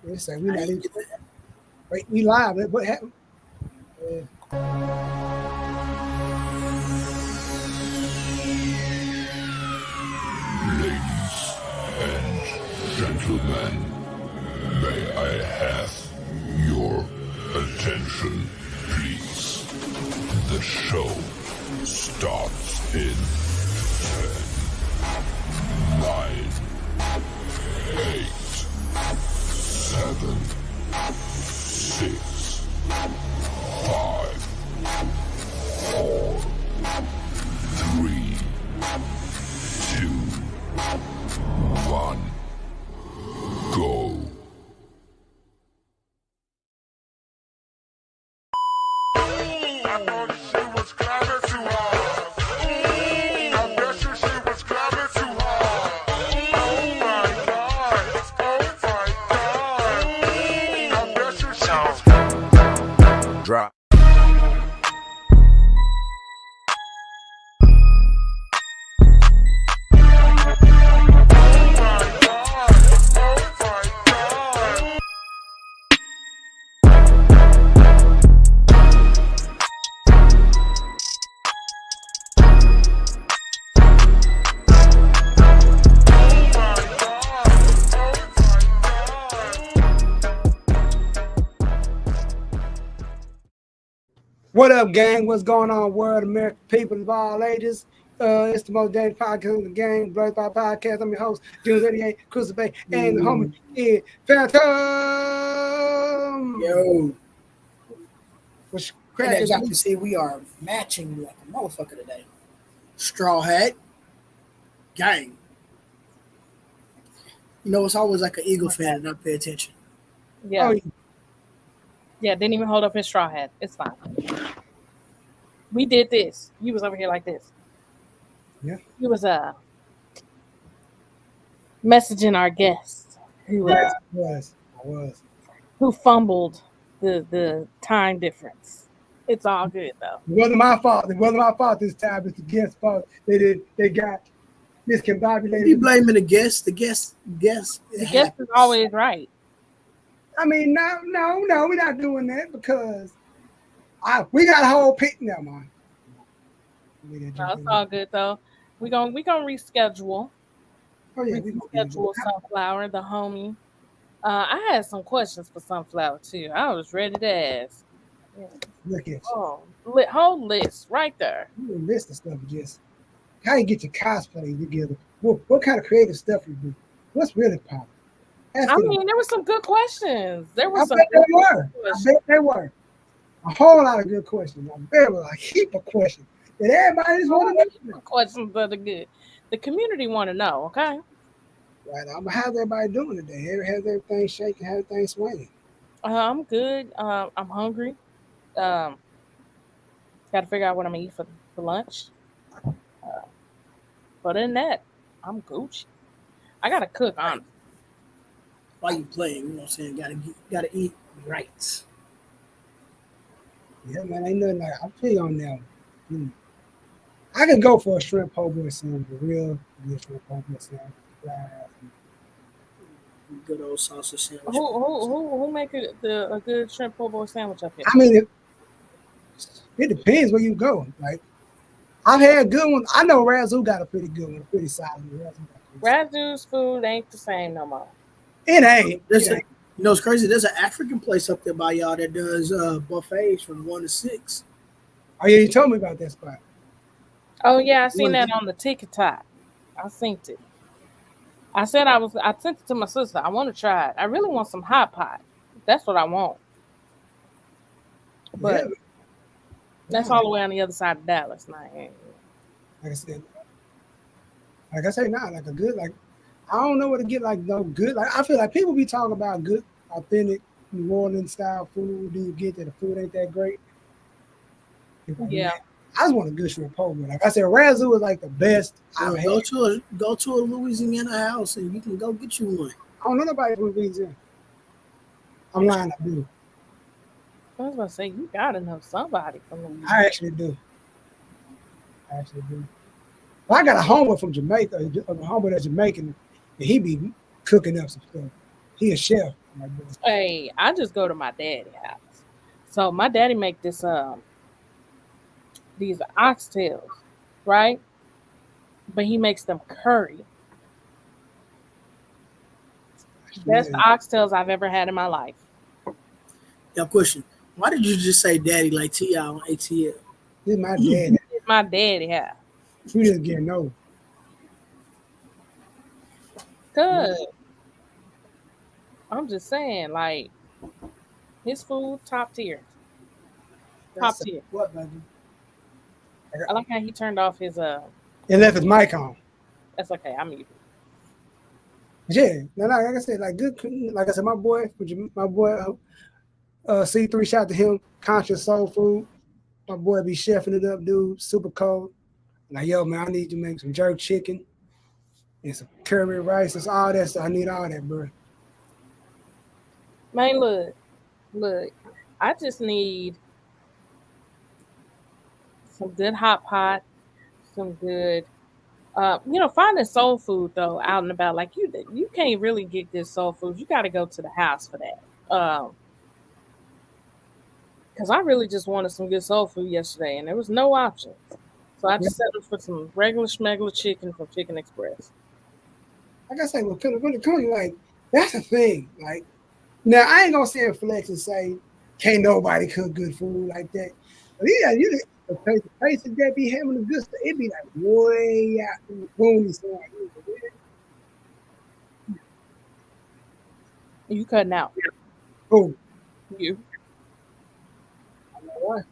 They say we not even. Wait, we live. What happened? Ladies and gentlemen, may I have your attention, please? The show starts in 10, 9, 8, 7, 6, 5, 4, 3, 2, 1, go. Drop. What up, gang? What's going on, world, American people of all ages? It's the most daily podcast in the game, Blerdspot Podcast. I'm your host, June 88, Cruiser Bay, and the homie is Phantom. Yo. What's And cracking? as y'all can see, we are matching like a motherfucker today. Straw hat. Gang. You know, it's always like an Eagle fan and not pay attention. Yeah. Oh, Yeah, didn't even hold up his straw hat. It's fine. We did this. You was over here like this. Yeah. You was messaging our guest who I was. who fumbled the time difference. It's all good though. It wasn't my fault. It wasn't my fault this time. It's the guest's fault. They got discombobulated. You blaming the guest? The guest. The guest is always right. I mean, no, we're not doing that because we got a whole pick now, man. No, it's all good though. We gonna reschedule. Oh yeah, we gonna Reschedule Sunflower, the homie. I had some questions for Sunflower too. I was ready to ask. Yeah. Look at you. Oh, whole list right there. You list of stuff just how you get your cosplay together. What kind of creative stuff you do? What's really popping? I mean, there were some good questions. There were some. I bet they were. A whole lot of good questions. I bet there were a heap of questions that everybody just want to know. Questions that are good. The community want to know. Okay. Right. How's everybody doing today? How's everything shaking? How's everything swinging? I'm good. I'm hungry. Got to figure out what I'm gonna eat for lunch. But in that, I'm Gucci. I gotta cook on. Why you playing? You know what I'm saying? Gotta eat right. Yeah, man, ain't nothing like I feel you on that one. I can go for a shrimp po' boy sandwich, a real good shrimp po' boy sandwich. Good old sausage sandwich. Who make a good shrimp po' boy sandwich up here? I mean, it depends where you go. Like I've had good ones. I know Razoo got a pretty good one, a pretty solid one. Razoo's food ain't the same no more. It ain't. You know, it's crazy. There's an African place up there by y'all that does buffets from 1 to 6. Oh yeah, you told me about that spot. Oh yeah, I seen that on the TikTok. I synced it. I said I sent it to my sister. I want to try it. I really want some hot pot. That's what I want. But that's all the way on the other side of Dallas. Like I said, like a good, like I don't know what to get like no good. Like I feel like people be talking about good, authentic New Orleans style food. Do you get that the food ain't that great? Yeah. I just want a good shrimp po' boy. Like I said, Razoo is like the best. Go to a Louisiana house and you can go get you one. I don't know nobody from Louisiana. I'm lying, I do. I was gonna say you gotta know somebody from Louisiana. I actually do. Well, I got a homeboy from Jamaica, a homeboy that's Jamaican, and he be cooking up some stuff. He a chef. Hey, I just go to my daddy's house. So my daddy make this these oxtails, right? But he makes them curry. Best oxtails I've ever had in my life. Now, question: why did you just say "daddy" like Ti on ATL? This is my dad. It's my daddy house. We just getting old. Good. I'm just saying, like his food top tier. Top tier. What, baby? I like how he turned off his And left his mic on. That's okay. I'm muted. Yeah, no, like I said, like good. Like I said, my boy C3, shout out to him. Conscious Soul Food. My boy be chefing it up, dude. Super cold. Like, yo, man, I need you to make some jerk chicken and some curry rice. That's all that stuff. I need all that, bro. Man, look. I just need some good hot pot, some good. Finding soul food though out and about, like you can't really get good soul food. You got to go to the house for that. Because I really just wanted some good soul food yesterday, and there was no options. So I just settled for some regular schmegler chicken from Chicken Express. Like I say, when it comes to like, that's the thing. Like, now I ain't gonna say a flex and say can't nobody cook good food like that. But yeah, the places that be having the good stuff, it be like way out in the boonies. You cutting out. Oh, You. I know what.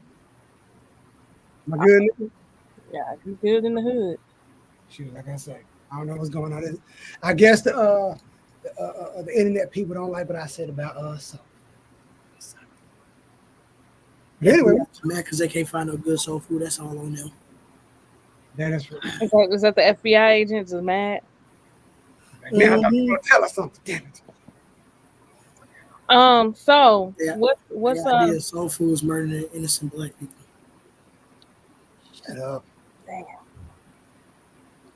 Am I good? Nigga? Yeah, you good in the hood. Shoot, like I said, I don't know what's going on. I guess the internet people don't like what I said about us. So. But anyway, man, because they can't find no good soul food. That's all on them. that is right. Is that the FBI agents is mad? Man, I thought you were gonna tell us something. Damn it. So Yeah. what's the idea of soul food is murdering innocent black people. Shut up. Damn.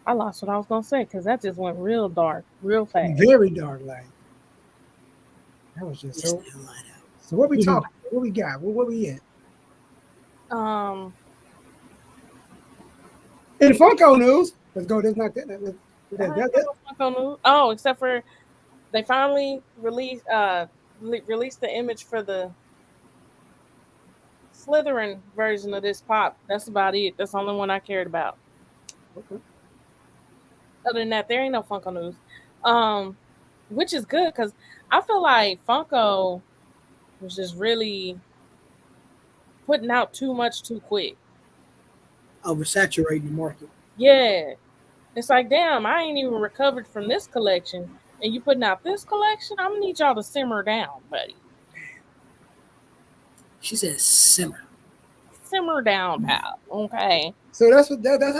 I lost what I was gonna say because that just went real dark, real fast. Very dark light. That was just so. Stay light out. So what we talking? What we got? What we at? In the Funko news, let's go. There's not that. Funko news. Oh, except for they finally released the image for the Slytherin version of this pop. That's about it. That's the only one I cared about. Okay. Other than that, there ain't no Funko news. Which is good because I feel like Funko was just really putting out too much too quick. Oversaturating the market. Yeah. It's like, damn, I ain't even recovered from this collection. And you putting out this collection? I'm going to need y'all to simmer down, buddy. She said simmer. Simmer down, pal. Okay. So that's how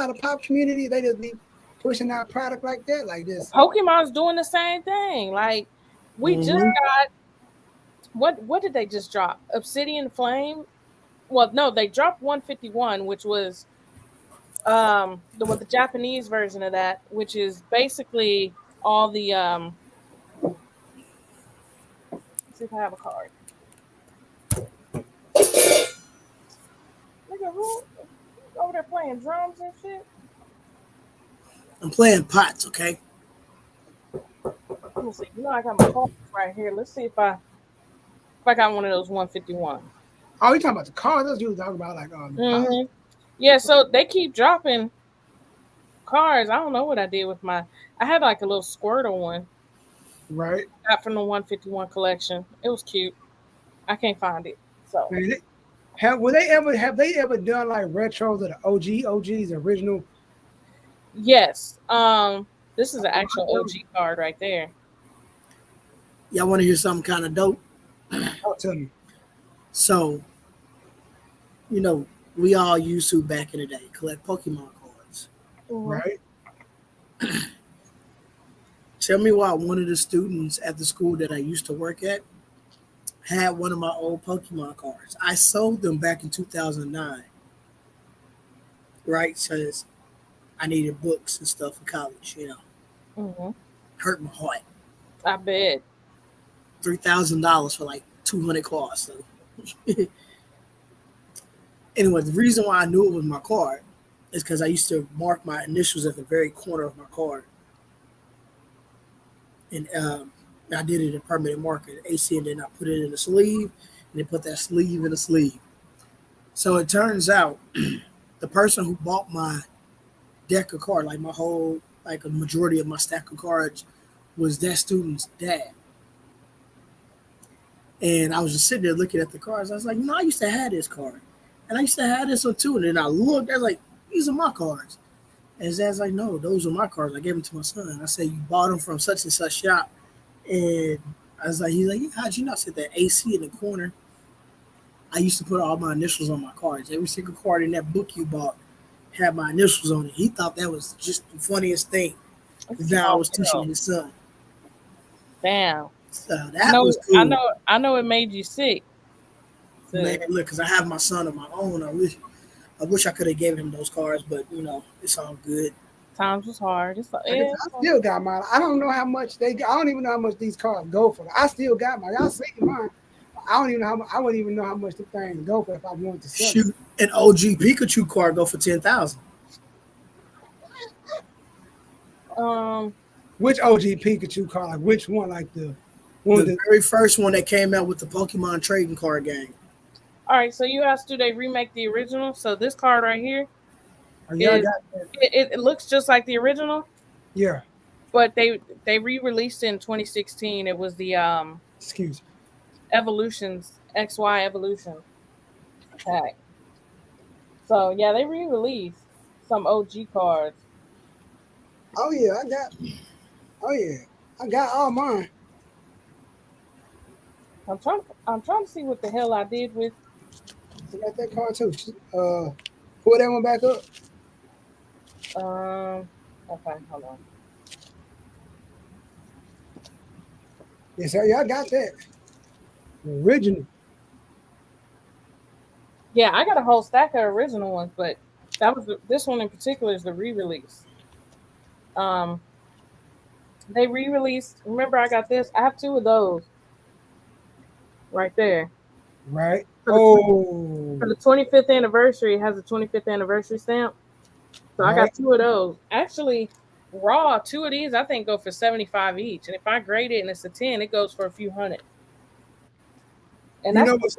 the pop community, they just be pushing out product like that, like this. Pokemon's doing the same thing. Like, we just got, what did they just drop? Obsidian Flame? Well, no, they dropped 151, which was the Japanese version of that, which is basically all the let's see if I have a card. Nigga, who over there playing drums and shit? I'm playing pots, okay? Let me see. You know I got my phone right here. Let's see if I got one of those 151. Oh, you talking about the cards? That's what you were talking about, like Yeah, so they keep dropping cards. I don't know what I did with I had like a little Squirtle one. Right. Got from the 151 collection. It was cute. I can't find it. So have they ever done like retros of the OG's original? Yes. This is an actual OG card right there. Y'all want to hear something kind of dope? Oh, tell me. So, we all used to back in the day collect Pokemon cards. Right. Tell me why one of the students at the school that I used to work at had one of my old Pokemon cards. I sold them back in 2009. Right? Because I needed books and stuff for college, Hurt my heart. I bet. $3,000 for like 200 cars. So anyway, the reason why I knew it was my card is because I used to mark my initials at the very corner of my card, and I did it in permanent marker, AC, and then I put it in the sleeve, and then put that sleeve in the sleeve. So it turns out the person who bought my deck of cards, like my whole, like a majority of my stack of cards, was that student's dad. And I was just sitting there looking at the cards. I was like, I used to have this card. And I used to have this one too. And then I looked, I was like, these are my cards. And his dad's like, no, those are my cards. I gave them to my son. I said, you bought them from such and such shop. And I was like, he's like, how'd you not set that AC in the corner? I used to put all my initials on my cards. Every single card in that book you bought had my initials on it. He thought that was just the funniest thing. Now I was teaching his son. Damn. So that was cool. I know it made you sick. So. Man, look, because I have my son on my own. I wish I could have gave him those cards, but it's all good. Times was hard. It's like, I still got mine. I don't know how much I don't even know how much these cards go for. I still got mine. Y'all see mine. I don't even know how much. I wouldn't even know how much the thing go for if I wanted to sell. Shoot, an OG Pikachu card go for $10,000. Which OG Pikachu card? Like which one? Like the very first one that came out with the Pokemon trading card game. All right, so you asked, do they remake the original? So this card right here, it looks just like the original. Yeah. But they re-released it in 2016. It was the excuse me. Evolutions XY Evolution pack. So yeah, they re-released some OG cards. Oh yeah, I got all mine. I'm trying to see what the hell I did with. I got that card too. Pull that one back up. Okay, hold on. Yes, sir. Yeah, I got that. The original. Yeah, I got a whole stack of original ones, but this one in particular is the re-release. They re-released. Remember, I got this. I have two of those. Right there. Right. For the 25th anniversary, it has a 25th anniversary stamp. So I got two of those. Actually, raw, two of these I think go for $75 each. And if I grade it and it's a 10, it goes for a few hundred. And you know what's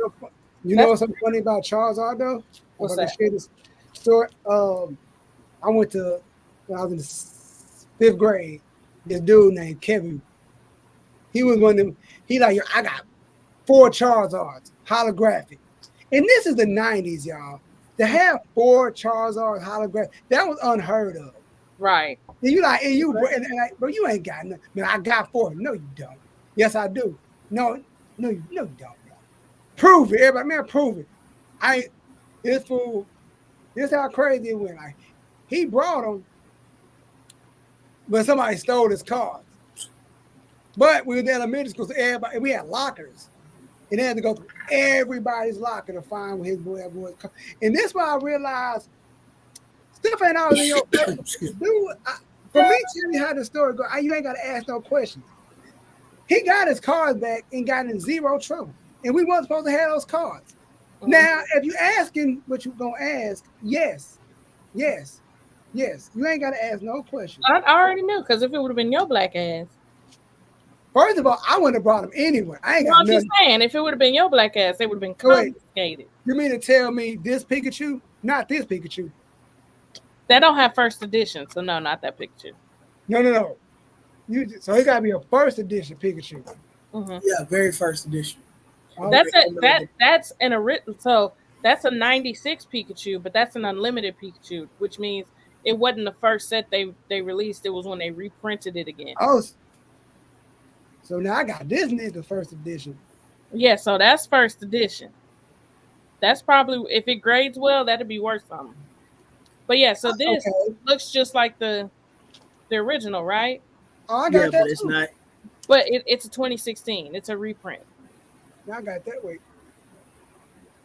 so funny about Charizard though? What's that? Share this story. I went to when I was in the 5th grade. This dude named Kevin. He was one of them. He like, I got 4 Charizards, holographic. And this is the 90s, y'all. To have 4 Charizards holographic, that was unheard of. Right. And but you ain't got nothing. Man, I got 4. No, you don't. Yes, I do. No, you don't. Bro. Prove it, everybody. Man, prove it. This fool, this how crazy it went. Like, he brought them, but somebody stole his cards. But we were in elementary school, so everybody, we had lockers. And they had to go through everybody's locker to find what his boy was. And this why I realized stuff ain't always in your face. Dude, for me, tell me how the story goes. You ain't got to ask no questions. He got his cards back and got in zero trouble. And we weren't supposed to have those cards. Mm-hmm. Now, if you asking what you going to ask, yes. You ain't got to ask no questions. I already knew, because if it would have been your black ass. First of all, I wouldn't have brought him anywhere. I ain't got nothing. I'm just saying, if it would have been your black ass, they would have been confiscated. You mean to tell me this Pikachu? Not this Pikachu. They don't have first edition, so no, not that Pikachu. No. So it got to be a first edition Pikachu. Mm-hmm. Yeah, very first edition. That's a 96 Pikachu, but that's an unlimited Pikachu, which means it wasn't the first set they released. It was when they reprinted it again. Oh. So now I got this nigga first edition. Yeah, so that's first edition. That's probably, if it grades well, that'd be worth something. But yeah, so this looks just like the original, right? Oh, I got that but it's too. not. But it's a 2016. It's a reprint. I got that way.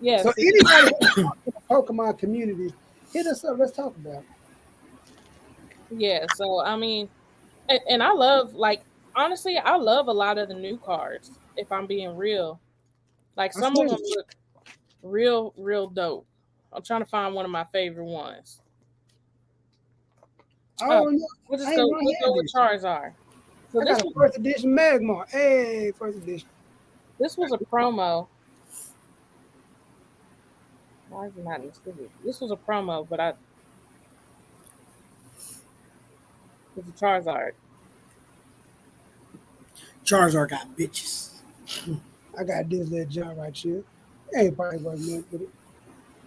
Yeah. So anybody in the Pokemon community, hit us up. Let's talk about it. Yeah. So I mean, and I love, like, honestly, I love a lot of the new cards. If I'm being real, like I some of still, them look real dope. I'm trying to find one of my favorite ones. Oh, oh no, we'll I just ain't go. know I We'll had go with this. Charizard. So I got this a was first edition Magmar. Hey, first edition. this was a promo. Why is it not included? This was a promo, but it's a Charizard. Charizard got bitches. I got this little jump right here. Ain't probably worth nothing with it.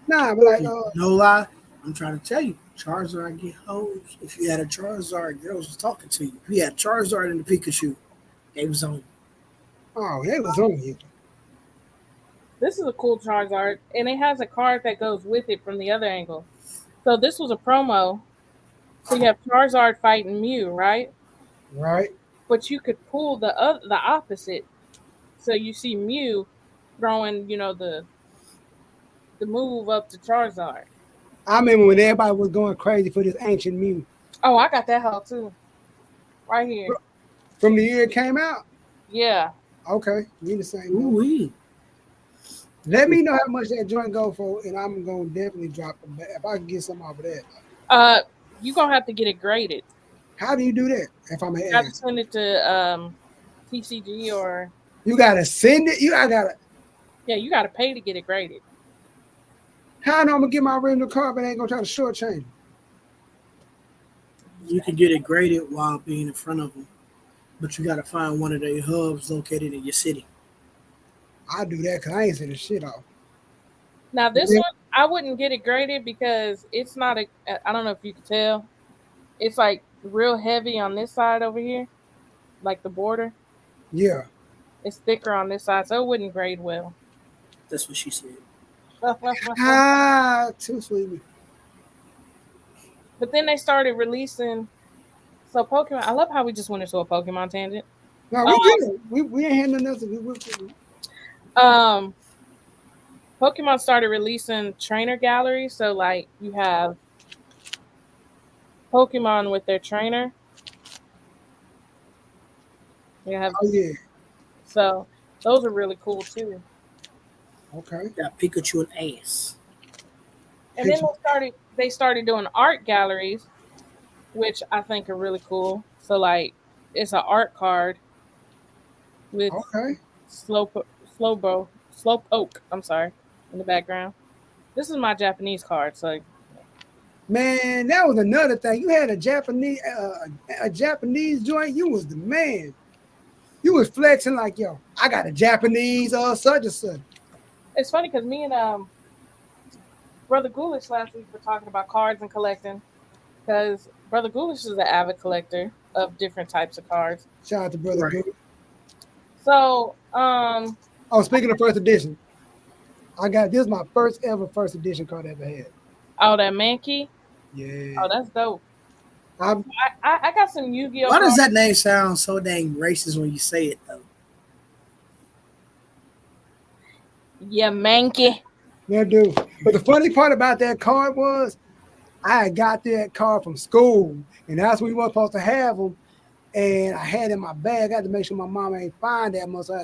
Nah, but like, No lie, I'm trying to tell you, Charizard get hoes. If you had a Charizard, girls was talking to you. If you had Charizard and the Pikachu, they was on you. oh, they was on you. This is a cool Charizard, and it has a card that goes with it from the other angle. So this was a promo. So you have Charizard fighting Mew, right? Right? But you could pull the opposite. So you see Mew throwing, the move up to Charizard. I remember when everybody was going crazy for this ancient Mew. Oh, I got that hell too, right here. From the year it came out. Yeah. Okay, we the same. Ooh wee. Let me know how much that joint go for, and I'm gonna definitely drop it. If I can get some off of that. Uh, you gonna have to get it graded. How do you do that? If I'm You an got to ask, send it to TCG or you gotta send it. I gotta. yeah, you got to pay to get it graded. How I know I'm gonna get my original car, but I ain't gonna try to shortchange it? You can get it graded while being in front of them, but you got to find one of their hubs located in your city. I do that because I ain't sending shit off. Now this Yeah. one, I wouldn't get it graded because it's not a. I don't know if you can tell. It's like real heavy on this side over here, like the border. Yeah. It's thicker on this side, so it wouldn't grade well. That's what she said. Ah, too sweet. But then they started releasing. So Pokemon, I love how we just went into a Pokemon tangent. No, Um, we good. We ain't handling nothing. um, Pokemon started releasing trainer galleries. So like you have Pokemon with their trainer. You have Oh yeah. so those are really cool too. Okay. Got Pikachu and ass. And then Picture. they started doing art galleries, which I think are really cool. So like it's an art card with Okay. slow slowpoke. I'm sorry, in the background. This is my Japanese card. So Man, that was another thing. You had a Japanese joint. You was the man. You was flexing like, yo, I got a Japanese such and such. it's funny because me and Brother Ghoulish last week were talking about cards and collecting because Brother Ghoulish is an avid collector of different types of cards. Shout out to Brother Right. Good. So Oh, speaking of first edition, I got this is my first ever first edition card I ever had. oh, that Mankey. Yeah. Oh, that's dope. I'm I got some Yu-Gi-Oh Why does cards. that name sound so dang racist when you say it though? Yeah, Mankey. that dude. But the funny part about that card was I had got that card from school, and that's when we were supposed to have them. And I had it in my bag. I had to make sure my mom ain't find that much. So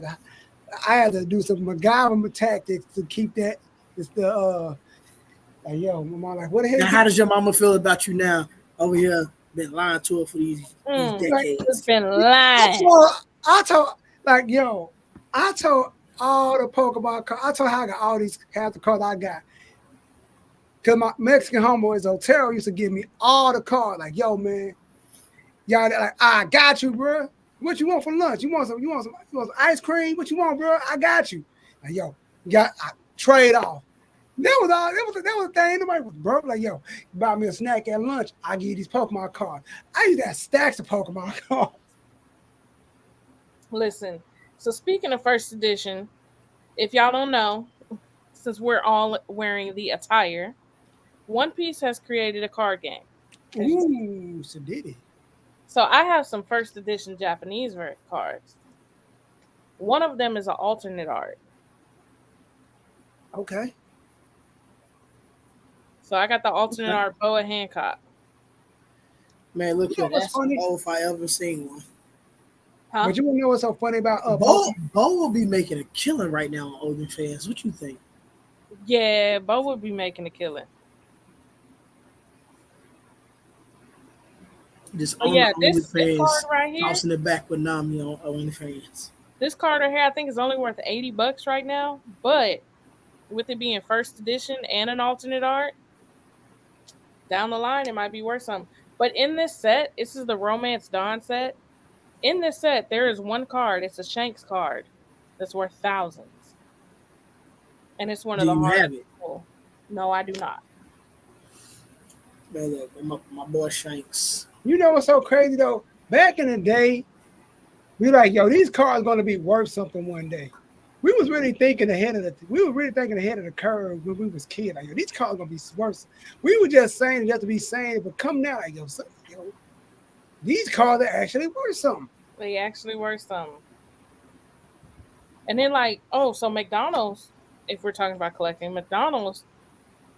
I had to do some MacGyver tactics to keep that. It's the like, yo, my mom like, what the hell? Now, how does your mama feel about you now over here? Been lying to her for these Like, decades. it's been I lying. told, like, yo, I told all the Pokemon cards. I told her I got all these half the cards I got. Cause my Mexican homeboys Otero used to give me all the cards. Like, yo, man, y'all like, I got you, bro. What you want for lunch? You want some ice cream? What you want, bro? I got you. Like, yo, trade off. That was all. That was the thing. Nobody was broke. Like, yo, you buy me a snack at lunch. I give you these Pokemon cards. I used to have stacks of Pokemon cards. Listen. So speaking of first edition, if y'all don't know, since we're all wearing the attire, One Piece has created a card game. Ooh, so did it. So I have some first edition Japanese cards. One of them is an alternate art. Okay. So I got the alternate art Boa Hancock. Man, look You know here. what's That's funny? old if I ever seen one. Huh? But you wanna know what's so funny about Bo will be making a killing right now on OnlyFans. What you think? Yeah, Bo would be making a killing. Just But on the yeah, this card OnlyFans, right here, tossing it back with Nami on OnlyFans. this card right here, I think is only worth $80 right now. But with it being first edition and an alternate art, down the line it might be worth something. But in this set, this is the Romance Dawn set. In this set, there is one card. It's a Shanks card that's worth thousands, and it's one Do of the you hardest have it? to pull. No, I do not. Man, look, my boy Shanks. You know what's so crazy though? Back in the day, we like, yo, these cars gonna be worth something one day. We was really thinking ahead of the curve when we was kids. Like, yo, these cars gonna be worth. We were just saying it just to be saying it, but come now, like, yo, these cars are actually worth something. They actually worth something. And then so McDonald's, if we're talking about collecting, McDonald's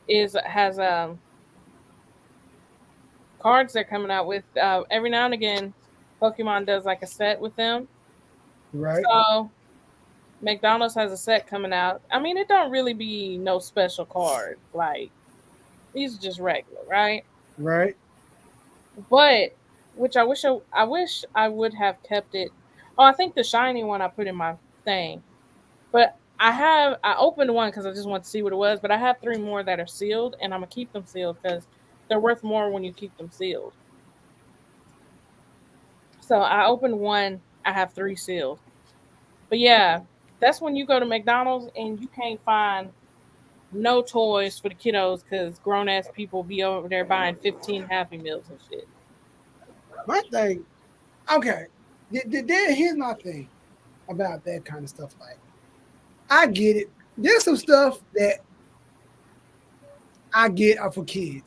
has cards they're coming out with. Every now and again, Pokemon does like a set with them. Right. So McDonald's has a set coming out. I mean, it don't really be no special card. Like, these are just regular, right? Right. But which I wish I would have kept it. Oh, I think the shiny one I put in my thing. But I opened one because I just wanted to see what it was, but I have 3 more that are sealed, and I'm gonna keep them sealed because they're worth more when you keep them sealed. So I opened one, I have 3 sealed. But yeah, that's when you go to McDonald's and you can't find no toys for the kiddos because grown ass people be over there buying 15 Happy Meals and shit. My thing, okay. Here's my thing about that kind of stuff. Like, I get it. There's some stuff that I get are for kids.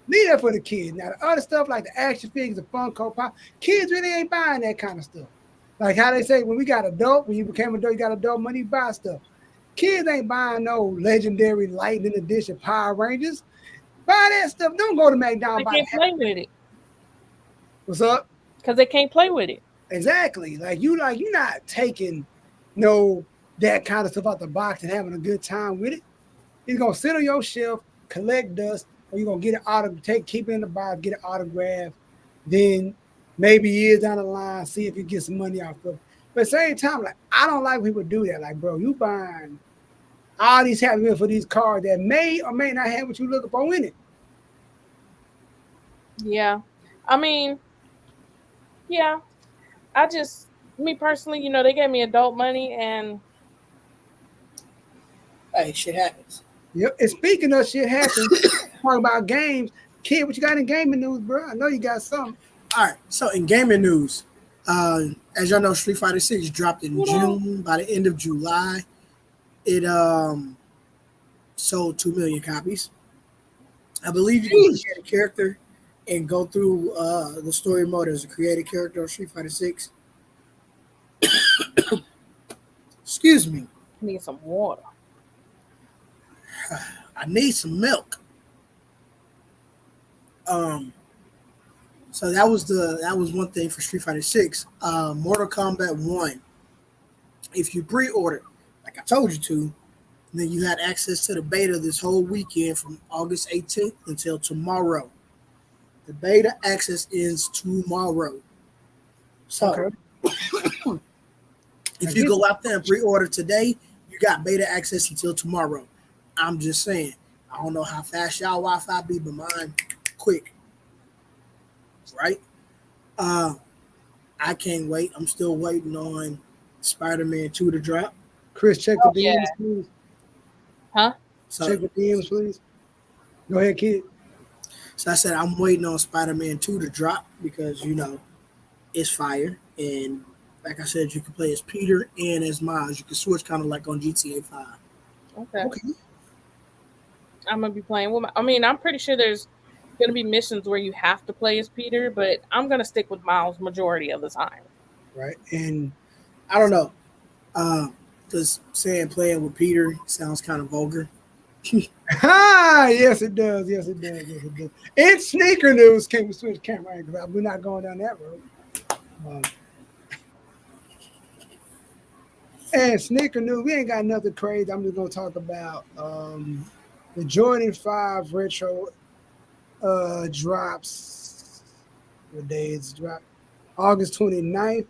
Leave that for the kids. Now, the other stuff like the action figures, the Funko Pop, kids really ain't buying that kind of stuff. Like how they say, when you became adult, you got adult money, you buy stuff. Kids ain't buying no legendary Lightning Edition Power Rangers. Buy that stuff. Don't go to McDonald's. They can't play with it. What's up? Because they can't play with it. Exactly. You're not taking that kind of stuff out the box and having a good time with it. It's gonna sit on your shelf, collect dust, or you're gonna get it keep it in the box, get it autographed, then maybe years down the line, see if you get some money off of it. But at the same time, like, I don't like when people do that. Like, bro, you buying all these Happy Meals for these cars that may or may not have what you looking for in it. Yeah. I mean, yeah. Me personally, they gave me adult money and Hey, shit happens. Yep. And speaking of shit happens, talking about games, kid, what you got in gaming news, bro? I know you got something. All right. So in gaming news, as y'all know, Street Fighter 6 dropped in June. By the end of July, it sold 2 million copies. I believe you can create a character and go through the story mode as a created character of Street Fighter 6. Excuse me. I need some water. I need some milk. So that was one thing for Street Fighter 6. Mortal Kombat 1. If you pre-order, like I told you to, then you had access to the beta this whole weekend from August 18th until tomorrow. The beta access ends tomorrow. So if you go out there and pre-order today, you got beta access until tomorrow. I'm just saying. I don't know how fast y'all Wi-Fi be, but mine quick. Right? I can't wait. I'm still waiting on Spider-Man 2 to drop. Chris, check the DMs, please. Huh? So, check the DMs, please. Go ahead, kid. So I said I'm waiting on Spider-Man 2 to drop because, it's fire. And like I said, you can play as Peter and as Miles. You can switch kind of like on GTA 5. Okay. I'm going to be playing with I'm pretty sure there's going to be missions where you have to play as Peter, but I'm going to stick with Miles majority of the time. Right. And I don't know. Because saying playing with Peter sounds kind of vulgar. Yes, it does. In sneaker news, can we switch camera angles? We're not going down that road. And sneaker news, we ain't got nothing crazy. I'm just gonna talk about the Jordan 5 retro drops. What day is it drop? August 29th.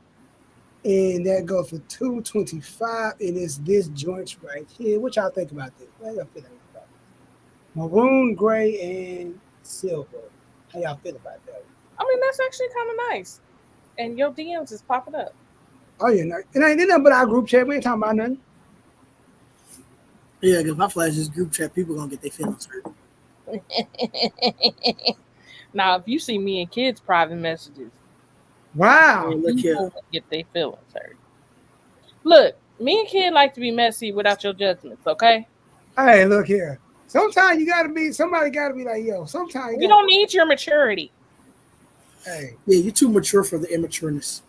And that goes for $225. And it's this joint right here. What y'all think about this? How y'all feel about this? Maroon, gray, and silver. How y'all feel about that? I mean, that's actually kind of nice. And your DMs is popping up. Oh, yeah. It ain't nothing but our group chat. We ain't talking about nothing. Yeah, because if I flash this group chat, people going to get their feelings hurt. Now, if you see me and kids' private messages, wow, people get their feelings hurt. Look, me and kid like to be messy without your judgments, okay? Hey, look here. Sometimes somebody gotta be like, yo, sometimes you don't need your maturity. Hey. Yeah, you're too mature for the immatureness.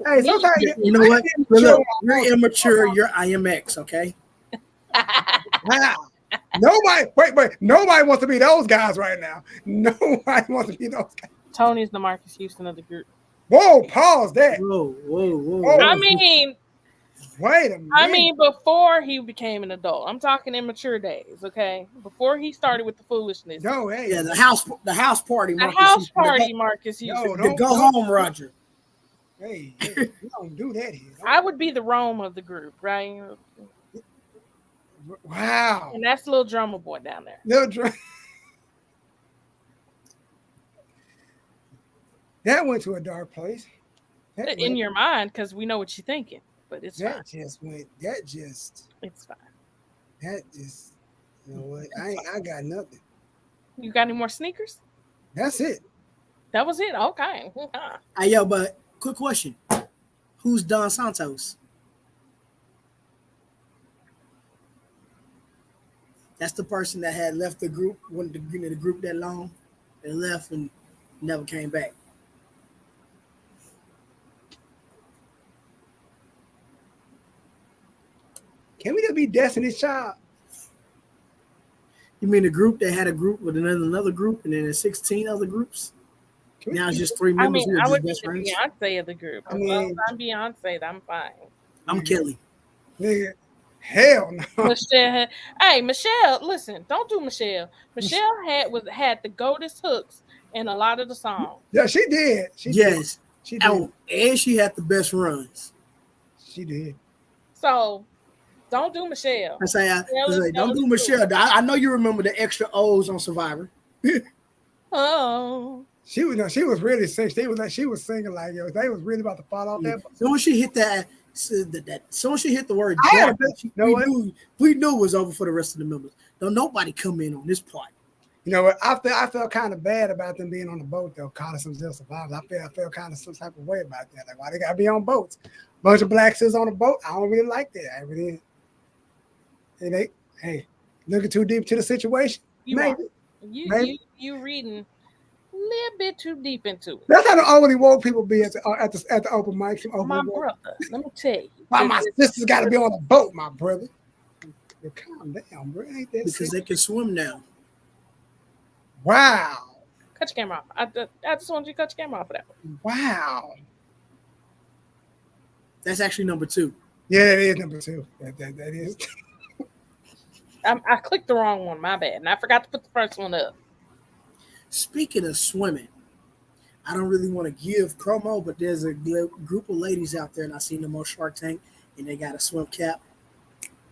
Hey, sometimes you know what? Look, you're immature, you're IMX, okay? Wow. Nobody wants to be those guys right now. Nobody wants to be those guys. Tony's the Marcus Houston of the group. Whoa, pause that. Whoa. I mean, wait a minute. I mean, before he became an adult, I'm talking immature days, okay? Before he started with the foolishness. No, hey. Yeah, the house party. Marcus Marcus Houston. The go home, Roger. Hey, you don't do that here. I would be the Rome of the group, right? Wow. And that's little drummer boy down there. That went to a dark place. In your mind, because we know what you're thinking. But it's fine. It's fine. You know what? I got nothing. You got any more sneakers? That's it. That was it. Okay. Hey, yo, but quick question. Who's Don Santos? That's the person that had left the group, wanted to get in the group that long, and left and never came back. Can we just be Destiny's Child? You mean the group that had a group with another group, and then there's 16 other groups? Now it's just 3 members who are just best friends. Beyonce of the group. I'm Beyonce. I'm fine. I'm Kelly. Nigga, hell no. Michelle. Hey, Michelle, listen, don't do Michelle. Michelle had the goatest hooks in a lot of the songs. Yeah, she did. She did. And she had the best runs. She did. So don't do Michelle. I say, don't do Michelle. I know you remember the extra O's on Survivor. Oh. She was really singing. She was singing like, yo, they was really about to fall off that. So when she hit soon as she hit the word drop, we knew it was over for the rest of the members. Don't nobody come in on this part. You know what? I felt kind of bad about them being on the boat though, calling themselves survivors. I felt kind of some type of way about that. Like, why they gotta be on boats? Bunch of black sisters on the boat. I don't really like that. I really. Hey, looking too deep to the situation. Maybe. You reading a little bit too deep into it. That's how the only woke people be at the open mic. My brother, let me tell you. Why my sisters got to be on a boat, my brother? Calm down, bro. Ain't that because they can swim now. Wow. Cut your camera off. I just want you to cut your camera off of that one. Wow. That's actually number 2. Yeah, it is number 2. That is. I clicked the wrong one. My bad. And I forgot to put the first one up. Speaking of swimming, I don't really want to give promo, but there's a group of ladies out there, and I seen them on Shark Tank, and they got a swim cap.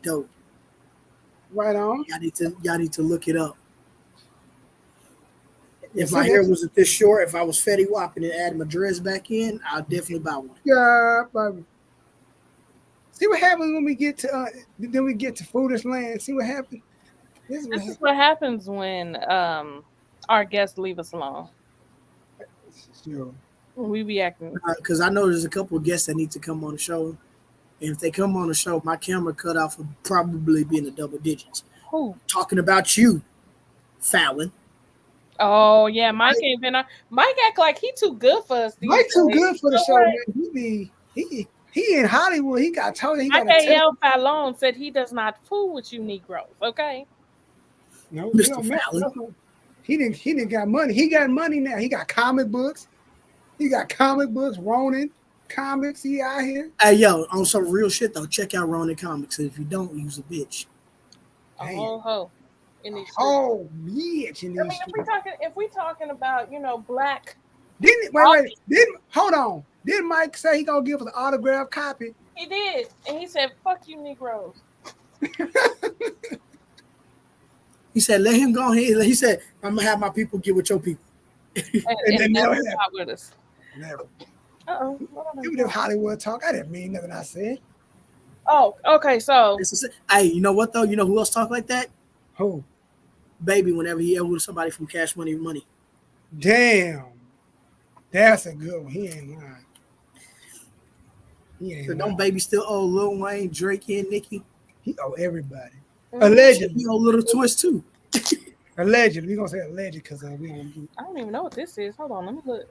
Dope. Right on. Y'all need to look it up. If my hair wasn't this short, if I was Fetty Wap and add my dress back in, I'll definitely buy one. Yeah, baby. See what happens when we get to Foolish Land. See what happens. This is what happens when our guests leave us alone. Sure. We be acting because I know there's a couple of guests that need to come on the show. And if they come on the show, my camera cutoff will probably be in the double digits. Who? Talking about you, Fallon. Oh yeah, Mike ain't been on. Mike act like he too good for us. Mike too good for the show, man. He in Hollywood. He got told he got. Mike Fallon said he does not fool with you Negroes. Okay. No, Mr. Fallon. He didn't got money. He got money now. He got comic books. Ronin, comics. He out here. Hey, yo, on some real shit though, check out Ronin Comics. If you don't, use a bitch. A Damn. whole hoe in these streets. Oh, bitch in I these mean, streets. if we talking about black, Didn't hold on. Didn't Mike say he gonna give us an autograph copy? he did, and he said, "Fuck you, Negroes." He said, let him go ahead. He said, I'm gonna have my people get with your people. And never never happened. got with us. Never. Uh-oh. It was just Hollywood talk. I didn't mean nothing I said. Oh, okay. So, Hey, you know what though? You know who else talk like that? Who? Baby, whenever he ever with somebody from Cash Money Money. Damn. That's a good one. He ain't lying. He ain't So lying. don't Baby still owe Lil Wayne, Drake, and Nicki? He owe everybody. Mhm. Allegedly. He owe Little Twist too. Allegedly. We're gonna say alleged because we don't get. I don't even know what this is. Hold on, let me look.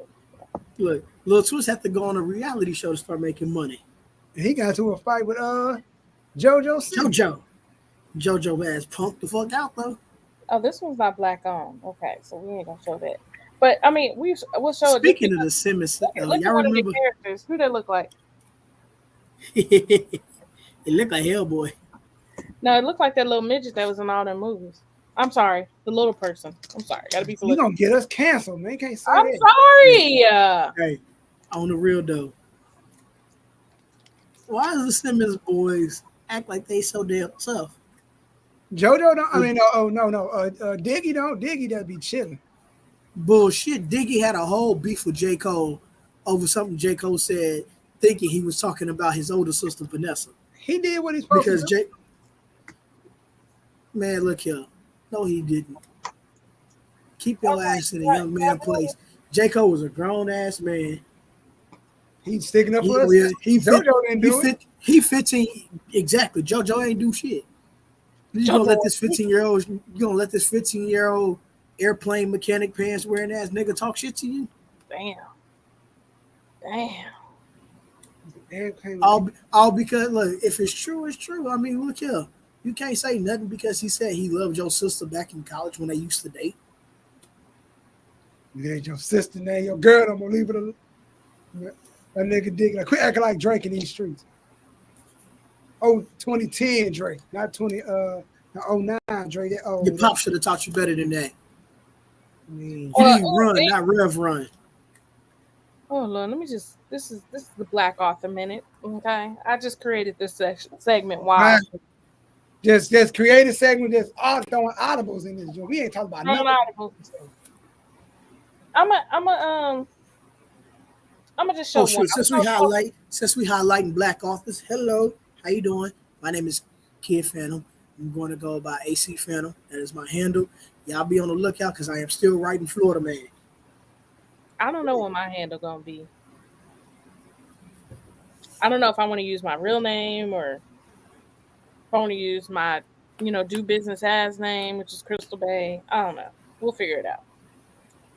Look, Lil Twist had to go on a reality show to start making money. And he got into a fight with JoJo Simmons. JoJo ass punked the fuck out though. Oh, this one's not black on. Okay, so we ain't gonna show that. But I mean, we'll show it. Speaking of the Simmons, Look at y'all one of the remember? characters. Who they look like? It looked like Hellboy. No, it looked like that little midget that was in all them movies. I'm sorry, the little person. I'm sorry, gotta be You political. gonna get us canceled, man. Can't say I'm that. sorry. Hey, on the real though, why does the Simmons boys act like they so damn tough? JoJo don't. I mean, no. Diggy don't. Diggy does be chilling. Bullshit. Diggy had a whole beef with J. Cole over something J. Cole said, thinking he was talking about his older sister Vanessa. He did what he's supposed Because to do. Man, look here. No, he didn't. Keep your ass in a young man place. J. Cole was a grown ass man. He's sticking up for us. JoJo didn't do it. He 15 exactly. JoJo ain't do shit. You gonna let this 15-year-old airplane mechanic pants wearing ass nigga talk shit to you? Damn. All because look, if it's true, it's true. I mean, look here. You can't say nothing because he said he loved your sister back in college when they used to date. You ain't your sister now, your girl. I'm gonna leave it alone. That nigga dig. Like, quit acting like Drake in these streets. Oh, 2010 Drake, not 09 Drake. Your pop should have taught you better than that. I mean, You need run, not rev run. Oh Lord, let me just. This is the Black Author Minute. Okay, I just created this segment. Why? Just create a segment that's throwing audibles in this joint. We ain't talking about nothing. I'm gonna just show. Oh shit! Since we highlighting black authors, hello, how you doing? My name is Kid Phantom. I'm going to go by AC Phantom. That is my handle. Y'all be on the lookout because I am still writing Florida Man. I don't know what my handle gonna be. I don't know if I want to use my real name or if I want to use my, do business as name, which is Crystal Bay. I don't know. We'll figure it out.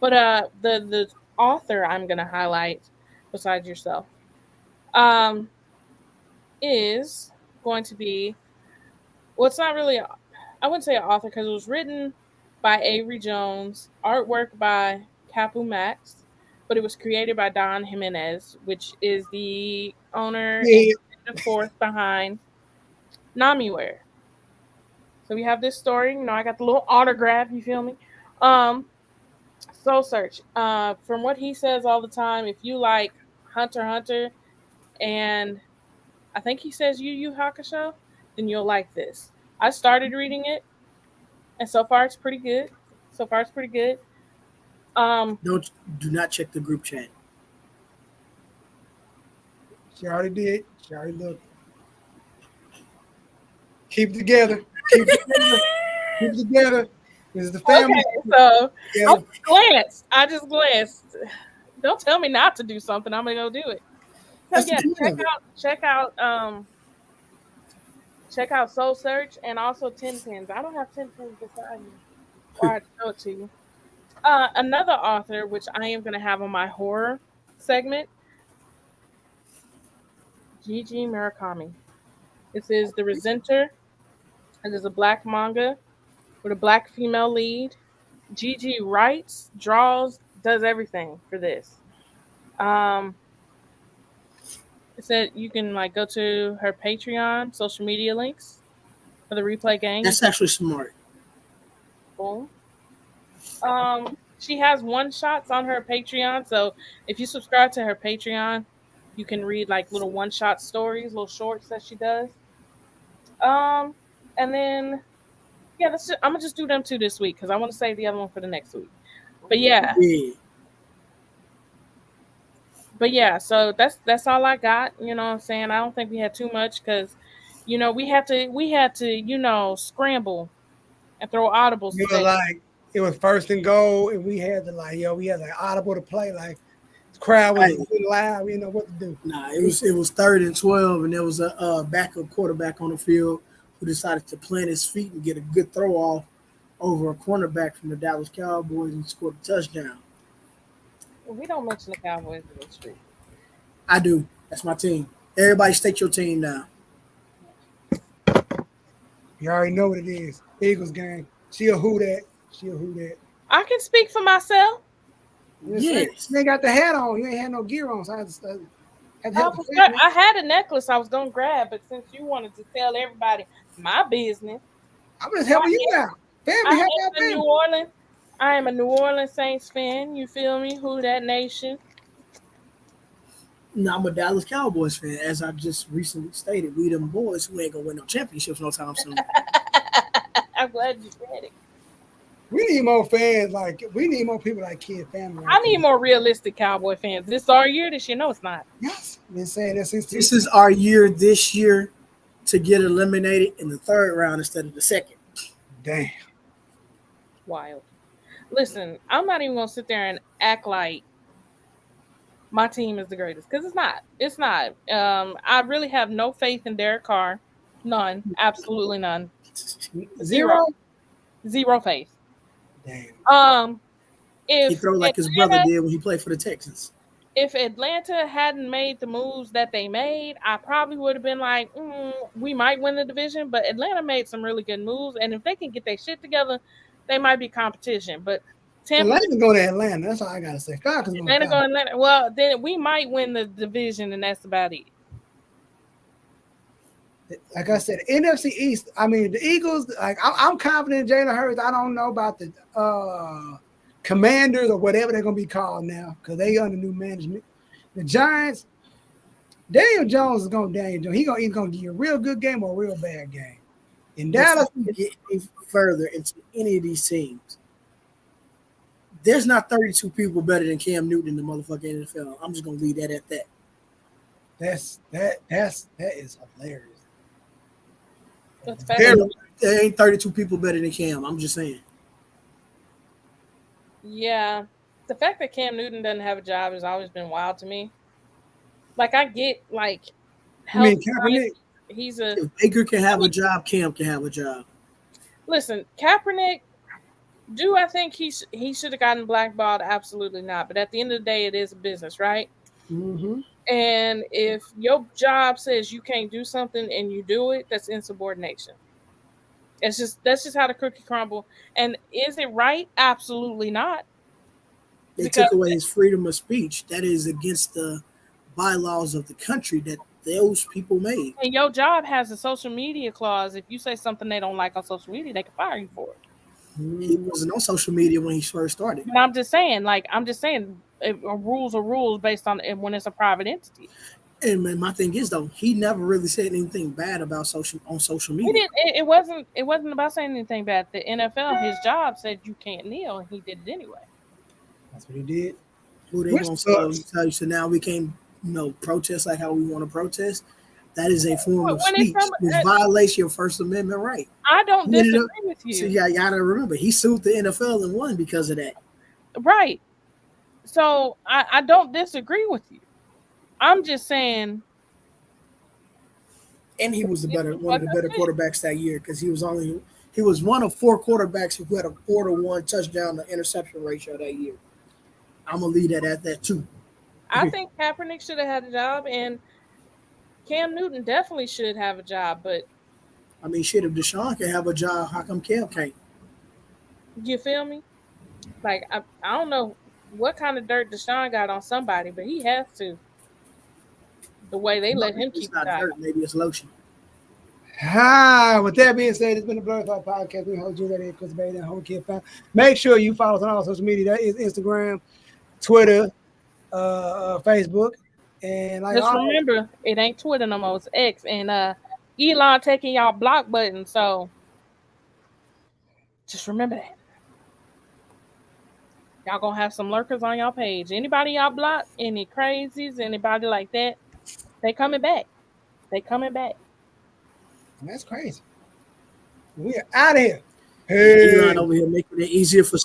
But the author I'm gonna highlight, besides yourself, is going to be. Well, it's not really. I wouldn't say an author because it was written by Avery Jones, artwork by Capu Max, but it was created by Don Jimenez, which is the owner and the fourth behind Namiware. So we have this story. I got the little autograph. You feel me? Soul Search. From what he says all the time, if you like Hunter x Hunter, and I think he says Yu Yu Hakusho, then you'll like this. I started reading it, and so far it's pretty good. Do not check the group chat. She already did. She already looked. Keep it together. Keep it together. This is the family. Okay, so I just glanced. Don't tell me not to do something. I'm gonna go do it. So check out Soul Search and also 10 Pins. I don't have 10 Pins beside me. Or I'd show it to you. Another author, which I am going to have on my horror segment, Gigi Murakami. This is The Resenter. It is a black manga with a black female lead. Gigi writes, draws, does everything for this. It said you can like go to her Patreon, social media links for the replay game. That's actually smart. Boom. She has one shots on her Patreon, so if you subscribe to her Patreon, you can read like little one shot stories, little shorts that she does. And then yeah, I'm gonna just do them two this week because I want to save the other one for the next week. But yeah. So that's all I got. You know what I'm saying? I don't think we had too much because, you know, we had to, you know, scramble and throw audibles. You know, like it was first and goal, and we had to we had like audible to play. Like the crowd was loud. We didn't know what to do. Nah, it was 3rd and 12, and there was a backup quarterback on the field who decided to plant his feet and get a good throw off over a cornerback from the Dallas Cowboys and scored a touchdown. We don't mention the Cowboys in the street. I do. That's my team. Everybody state your team now. You already know what it is. Eagles gang. She'll who that. I can speak for myself. Yes. You ain't got the hat on. You ain't had no gear on. So I had to I had a necklace I was going to grab, but since you wanted to tell everybody my business. I'm just helping you out. Family, New Orleans. I am a New Orleans Saints fan. You feel me? Who that nation? No, I'm a Dallas Cowboys fan. As I just recently stated, we them boys who ain't gonna win no championships no time soon. I'm glad you said it. We need more fans. We need more people like Kid Family. I need more realistic Cowboy fans. This is our year this year. No, it's not. Yes. Been saying that since this is our year this year to get eliminated in the 3rd round instead of the 2nd. Damn. Wild. Listen, I'm not even gonna sit there and act like my team is the greatest because it's not. It's not. I really have no faith in Derek Carr. None. Absolutely none. Zero faith. Damn. He throw like his brother did when he played for the Texans. If Atlanta hadn't made the moves that they made, I probably would have been like, we might win the division. But Atlanta made some really good moves, and if they can get their shit together, they might be competition. But Atlanta go to Atlanta. That's all I gotta say. Atlanta go to Atlanta. Well, then we might win the division, and that's about it. Like I said, NFC East. I mean, the Eagles. Like I'm confident in Jalen Hurts. I don't know about the Commanders or whatever they're gonna be called now because they under new management. The Giants. Daniel Jones is gonna Daniel Jones. He's either gonna give you a real good game or a real bad game. In Dallas, get further into any of these teams. There's not 32 people better than Cam Newton in the motherfucking NFL. I'm just gonna leave that at that. That is hilarious. There ain't 32 people better than Cam. I'm just saying. Yeah, the fact that Cam Newton doesn't have a job has always been wild to me. Like I get Kaepernick. If Baker can have a job, Cam can have a job. Listen, Kaepernick. Do I think he should have gotten blackballed? Absolutely not. But at the end of the day, it is a business, right? Mm-hmm. And if your job says you can't do something and you do it, that's insubordination. That's just how the cookie crumble. And is it right? Absolutely not. They took away his freedom of speech. That is against the bylaws of the country that those people made. And your job has a social media clause. If you say something they don't like on social media, they can fire you for it. He wasn't on social media when he first started. And I'm just saying, rules are rules based on when it's a private entity. And my thing is though, he never really said anything bad about social media. It wasn't about saying anything bad. The NFL, his job said you can't kneel, and he did it anyway. That's what he did. Who they gonna tell you? So now we can't, protest like how we want to protest. That is a form of speech which violates your First Amendment right. I don't disagree with you. So you gotta remember, he sued the NFL and won because of that. Right. So I don't disagree with you. I'm just saying. And he was one of the better quarterbacks that year because he was one of 4 quarterbacks who had a 4-to-1 touchdown to interception ratio that year. I'm gonna leave that at that too. I think Kaepernick should have had a job, and Cam Newton definitely should have a job, but I mean, shit, if Deshaun can have a job, how come Cam can't? You feel me? Like, I don't know what kind of dirt Deshaun got on somebody, but he has to. The way they let him It's keep not it out. dirt, maybe it's lotion. Hi. With that being said, it's been the Blerdspot Podcast. We host you that is Chris Bailey and Home Kid Fan. Make sure you follow us on all social media. That is Instagram, Twitter, Facebook, and like Just all. remember, it ain't Twitter no more. It's X, and Elon taking y'all block button. So just remember that. Y'all gonna have some lurkers on y'all page. Anybody y'all block, any crazies, anybody like that, they coming back. They coming back. That's crazy. We are out of here. Hey. Elon over here making it easier for